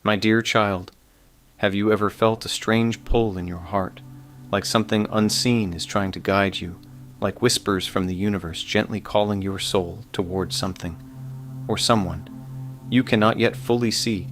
My dear child, have you ever felt a strange pull in your heart, like something unseen is trying to guide you, like whispers from the universe gently calling your soul towards something, or someone, you cannot yet fully see,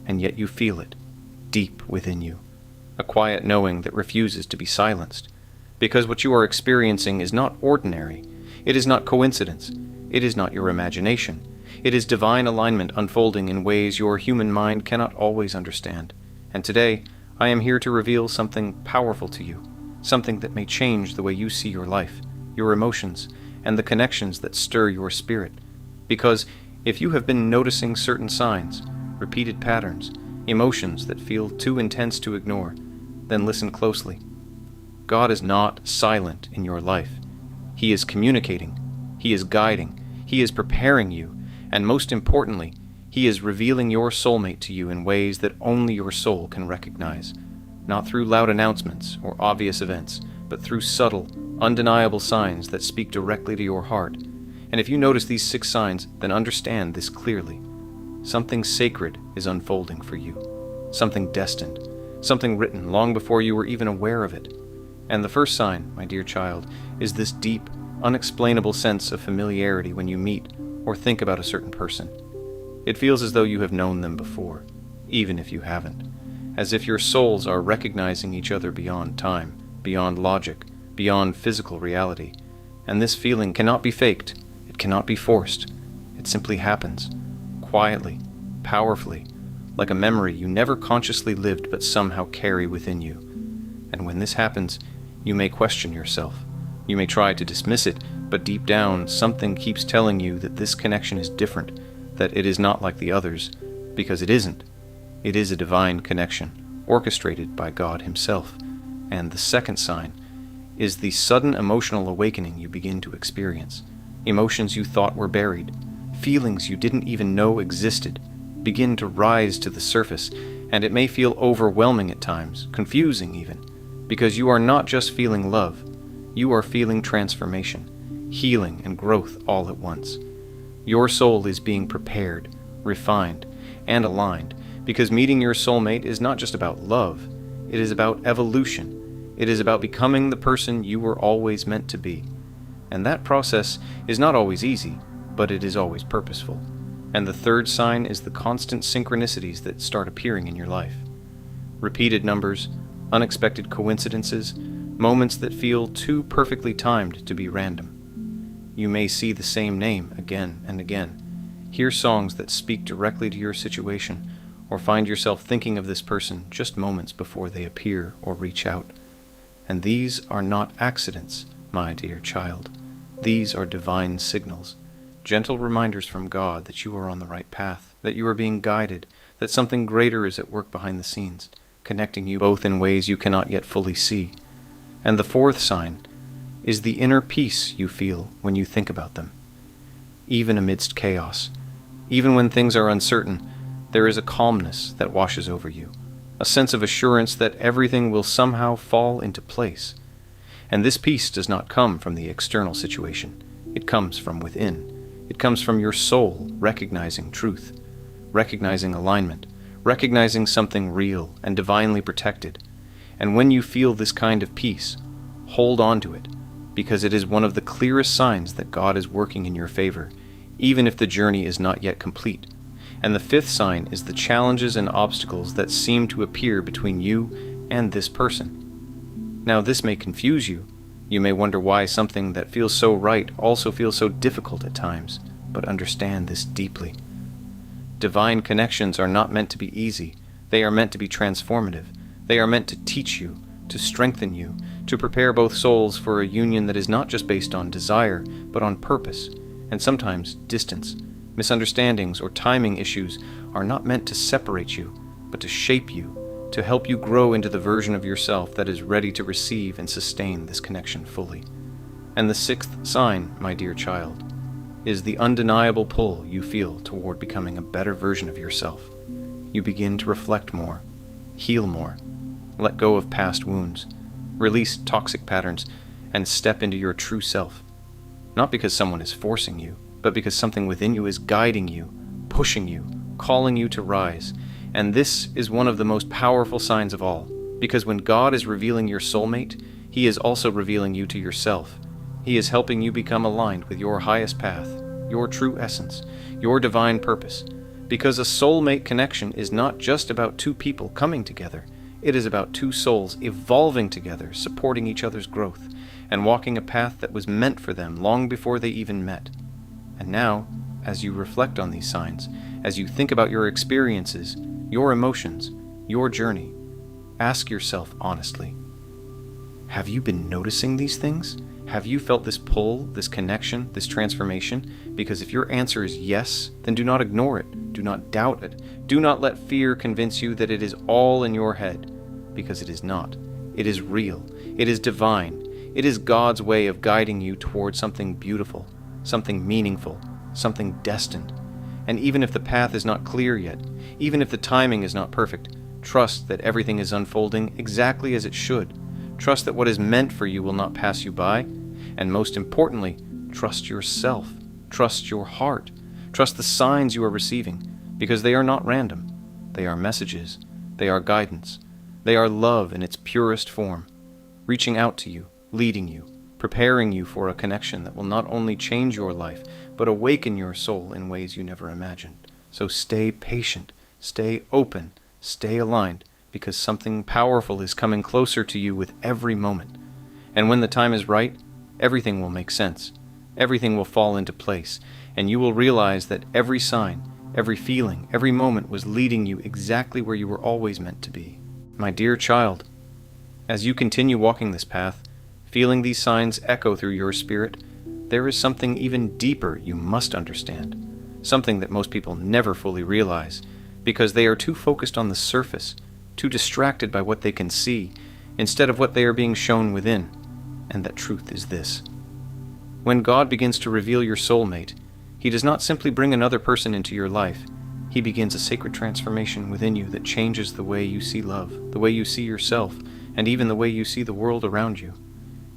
and yet you feel it, deep within you, a quiet knowing that refuses to be silenced, because what you are experiencing is not ordinary, it is not coincidence, it is not your imagination, it is divine alignment unfolding in ways your human mind cannot always understand. And today, I am here to reveal something powerful to you, something that may change the way you see your life, your emotions, and the connections that stir your spirit. Because if you have been noticing certain signs, repeated patterns, emotions that feel too intense to ignore, then listen closely. God is not silent in your life. He is communicating, He is guiding, He is preparing you, and most importantly, He is revealing your soulmate to you in ways that only your soul can recognize, not through loud announcements or obvious events, but through subtle, undeniable signs that speak directly to your heart. And if you notice these 6 signs, then understand this clearly. Something sacred is unfolding for you, something destined, something written long before you were even aware of it. And the first sign, my dear child, is this deep, unexplainable sense of familiarity when you meet or think about a certain person. It feels as though you have known them before, even if you haven't, as if your souls are recognizing each other beyond time, beyond logic, beyond physical reality. And this feeling cannot be faked, it cannot be forced. It simply happens, quietly, powerfully, like a memory you never consciously lived but somehow carry within you. And when this happens, you may question yourself. You may try to dismiss it, but deep down, something keeps telling you that this connection is different, that it is not like the others, because it isn't. It is a divine connection, orchestrated by God Himself. And the second sign is the sudden emotional awakening you begin to experience. Emotions you thought were buried, feelings you didn't even know existed, begin to rise to the surface, and it may feel overwhelming at times, confusing even, because you are not just feeling love, you are feeling transformation, healing, and growth all at once. Your soul is being prepared, refined, and aligned, because meeting your soulmate is not just about love, it is about evolution. It is about becoming the person you were always meant to be. And that process is not always easy, but it is always purposeful. And the third sign is the constant synchronicities that start appearing in your life. Repeated numbers, unexpected coincidences, moments that feel too perfectly timed to be random. You may see the same name again and again, hear songs that speak directly to your situation, or find yourself thinking of this person just moments before they appear or reach out. And these are not accidents, my dear child. These are divine signals, gentle reminders from God that you are on the right path, that you are being guided, that something greater is at work behind the scenes, connecting you both in ways you cannot yet fully see. And the fourth sign is the inner peace you feel when you think about them. Even amidst chaos, even when things are uncertain, there is a calmness that washes over you, a sense of assurance that everything will somehow fall into place. And this peace does not come from the external situation. It comes from within. It comes from your soul recognizing truth, recognizing alignment, recognizing something real and divinely protected. And when you feel this kind of peace, hold on to it, because it is one of the clearest signs that God is working in your favor, even if the journey is not yet complete. And the fifth sign is the challenges and obstacles that seem to appear between you and this person. Now, this may confuse you. You may wonder why something that feels so right also feels so difficult at times, but understand this deeply. Divine connections are not meant to be easy. They are meant to be transformative. They are meant to teach you, to strengthen you, to prepare both souls for a union that is not just based on desire, but on purpose, and sometimes distance. Misunderstandings or timing issues are not meant to separate you, but to shape you, to help you grow into the version of yourself that is ready to receive and sustain this connection fully. And the sixth sign, my dear child, is the undeniable pull you feel toward becoming a better version of yourself. You begin to reflect more, heal more, let go of past wounds, release toxic patterns, and step into your true self. Not because someone is forcing you, but because something within you is guiding you, pushing you, calling you to rise. And this is one of the most powerful signs of all, because when God is revealing your soulmate, He is also revealing you to yourself. He is helping you become aligned with your highest path, your true essence, your divine purpose. Because a soulmate connection is not just about two people coming together. It is about two souls evolving together, supporting each other's growth, and walking a path that was meant for them long before they even met. And now, as you reflect on these signs, as you think about your experiences, your emotions, your journey, ask yourself honestly, have you been noticing these things? Have you felt this pull, this connection, this transformation? Because if your answer is yes, then do not ignore it. Do not doubt it. Do not let fear convince you that it is all in your head, because it is not. It is real. It is divine. It is God's way of guiding you towards something beautiful, something meaningful, something destined. And even if the path is not clear yet, even if the timing is not perfect, trust that everything is unfolding exactly as it should. Trust that what is meant for you will not pass you by. And most importantly, trust yourself. Trust your heart. Trust the signs you are receiving, because they are not random. They are messages. They are guidance. They are love in its purest form, reaching out to you, leading you, preparing you for a connection that will not only change your life, but awaken your soul in ways you never imagined. So stay patient, stay open, stay aligned, because something powerful is coming closer to you with every moment. And when the time is right, everything will make sense. Everything will fall into place, and you will realize that every sign, every feeling, every moment was leading you exactly where you were always meant to be. My dear child, as you continue walking this path, feeling these signs echo through your spirit, there is something even deeper you must understand, something that most people never fully realize, because they are too focused on the surface, too distracted by what they can see, instead of what they are being shown within. And that truth is this. When God begins to reveal your soulmate, He does not simply bring another person into your life. He begins a sacred transformation within you that changes the way you see love, the way you see yourself, and even the way you see the world around you.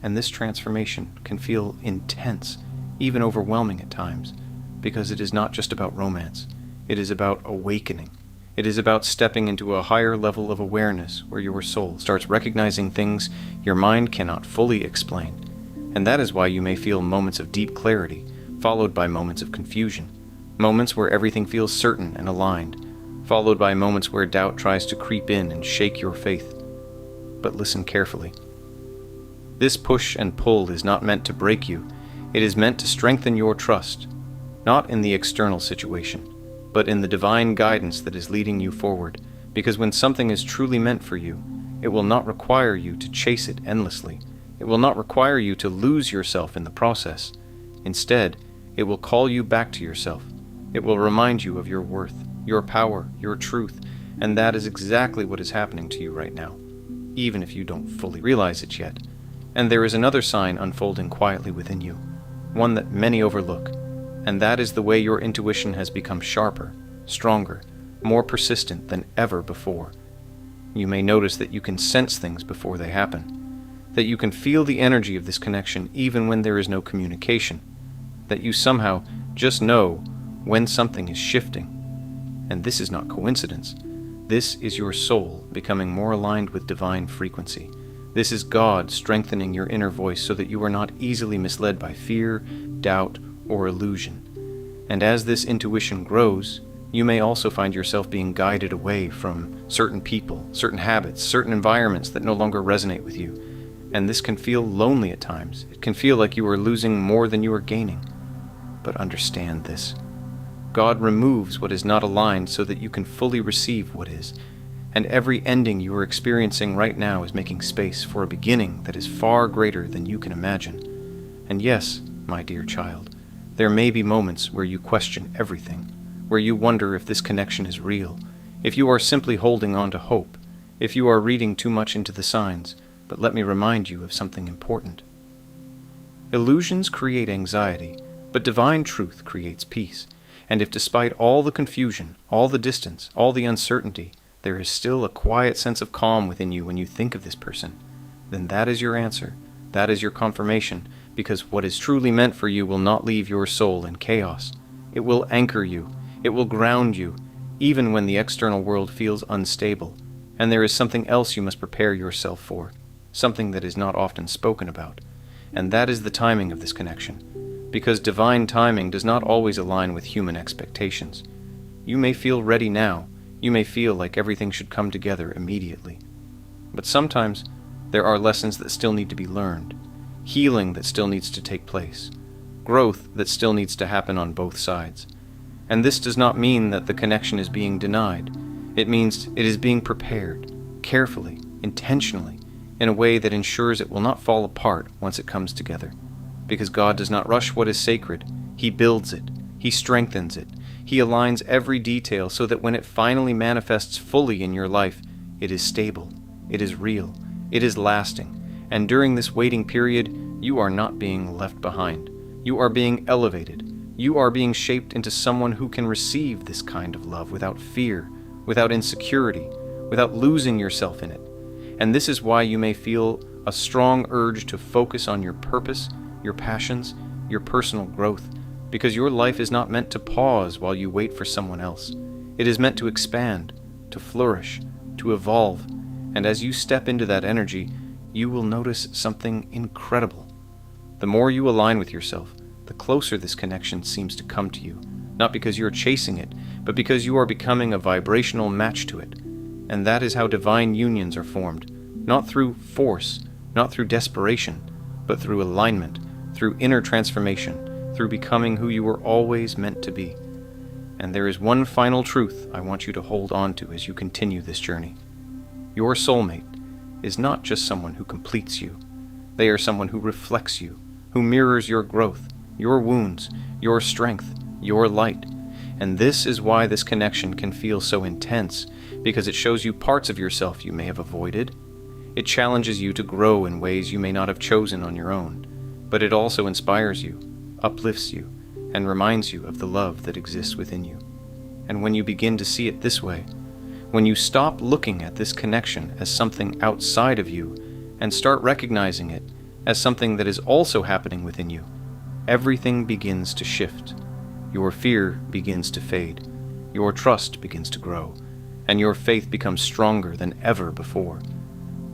And this transformation can feel intense, even overwhelming at times, because it is not just about romance. It is about awakening. It is about stepping into a higher level of awareness where your soul starts recognizing things your mind cannot fully explain. And that is why you may feel moments of deep clarity, followed by moments of confusion, moments where everything feels certain and aligned, followed by moments where doubt tries to creep in and shake your faith. But listen carefully. This push and pull is not meant to break you. It is meant to strengthen your trust, not in the external situation, but in the divine guidance that is leading you forward, because when something is truly meant for you, it will not require you to chase it endlessly. It will not require you to lose yourself in the process. Instead, it will call you back to yourself. It will remind you of your worth, your power, your truth, and that is exactly what is happening to you right now, even if you don't fully realize it yet. And there is another sign unfolding quietly within you, one that many overlook, and that is the way your intuition has become sharper, stronger, more persistent than ever before. You may notice that you can sense things before they happen, that you can feel the energy of this connection even when there is no communication, that you somehow just know when something is shifting. And this is not coincidence. This is your soul becoming more aligned with divine frequency. This is God strengthening your inner voice so that you are not easily misled by fear, doubt, or illusion. And as this intuition grows, you may also find yourself being guided away from certain people, certain habits, certain environments that no longer resonate with you. And this can feel lonely at times. It can feel like you are losing more than you are gaining. But understand this. God removes what is not aligned so that you can fully receive what is. And every ending you are experiencing right now is making space for a beginning that is far greater than you can imagine. And yes, my dear child, there may be moments where you question everything, where you wonder if this connection is real, if you are simply holding on to hope, if you are reading too much into the signs. But let me remind you of something important. Illusions create anxiety, but divine truth creates peace. And if despite all the confusion, all the distance, all the uncertainty, there is still a quiet sense of calm within you when you think of this person, then that is your answer, that is your confirmation, because what is truly meant for you will not leave your soul in chaos. It will anchor you, it will ground you, even when the external world feels unstable, and there is something else you must prepare yourself for, something that is not often spoken about, and that is the timing of this connection, because divine timing does not always align with human expectations. You may feel ready now, you may feel like everything should come together immediately, but sometimes there are lessons that still need to be learned, healing that still needs to take place, growth that still needs to happen on both sides. And this does not mean that the connection is being denied. It means it is being prepared, carefully, intentionally, in a way that ensures it will not fall apart once it comes together. Because God does not rush what is sacred. He builds it. He strengthens it. He aligns every detail so that when it finally manifests fully in your life, it is stable, it is real, it is lasting. And during this waiting period, you are not being left behind. You are being elevated. You are being shaped into someone who can receive this kind of love without fear, without insecurity, without losing yourself in it. And this is why you may feel a strong urge to focus on your purpose, your passions, your personal growth, because your life is not meant to pause while you wait for someone else. It is meant to expand, to flourish, to evolve, and as you step into that energy, you will notice something incredible. The more you align with yourself, the closer this connection seems to come to you, not because you are chasing it, but because you are becoming a vibrational match to it. And that is how divine unions are formed, not through force, not through desperation, but through alignment, through inner transformation, through becoming who you were always meant to be. And there is one final truth I want you to hold on to as you continue this journey. Your soulmate is not just someone who completes you. They are someone who reflects you, who mirrors your growth, your wounds, your strength, your light. And this is why this connection can feel so intense, because it shows you parts of yourself you may have avoided. It challenges you to grow in ways you may not have chosen on your own, but it also inspires you, uplifts you, and reminds you of the love that exists within you. And when you begin to see it this way, when you stop looking at this connection as something outside of you and start recognizing it as something that is also happening within you, everything begins to shift. Your fear begins to fade. Your trust begins to grow. And your faith becomes stronger than ever before.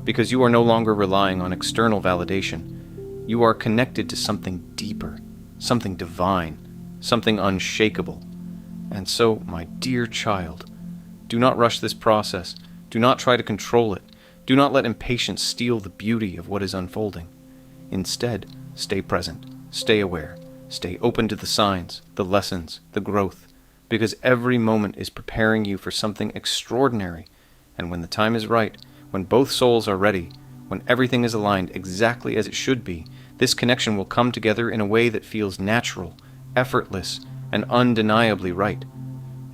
Because you are no longer relying on external validation. You are connected to something deeper, something divine, something unshakable. And so, my dear child, do not rush this process. Do not try to control it. Do not let impatience steal the beauty of what is unfolding. Instead, stay present. Stay aware. Stay open to the signs, the lessons, the growth, because every moment is preparing you for something extraordinary. And when the time is right, when both souls are ready, when everything is aligned exactly as it should be, this connection will come together in a way that feels natural, effortless, and undeniably right.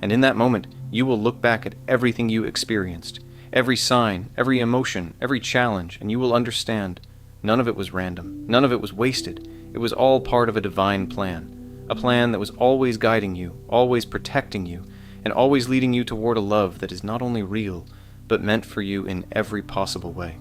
And in that moment, you will look back at everything you experienced, every sign, every emotion, every challenge, and you will understand none of it was random, none of it was wasted. It was all part of a divine plan, a plan that was always guiding you, always protecting you, and always leading you toward a love that is not only real, but meant for you in every possible way.